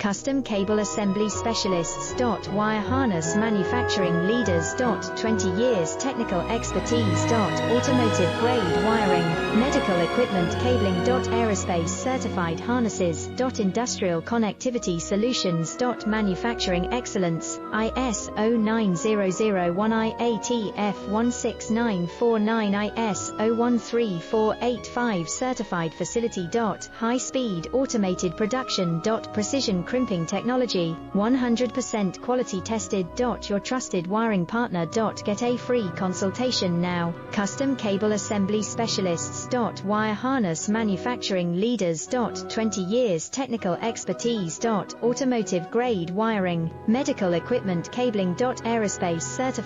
Custom Cable Assembly Specialists. Wire harness manufacturing leaders. 20 years technical expertise. Automotive grade wiring, medical equipment cabling. Aerospace certified harnesses. Industrial connectivity solutions. Manufacturing excellence, ISO 9001 IATF 16949 ISO 13485 certified facility. High speed automated production. Precision crimping technology, 100% quality tested. Your trusted wiring partner. Get a free consultation now. Custom Cable Assembly Specialists. Wire harness manufacturing leaders. 20 years technical expertise. Automotive grade wiring, medical equipment cabling. Aerospace certified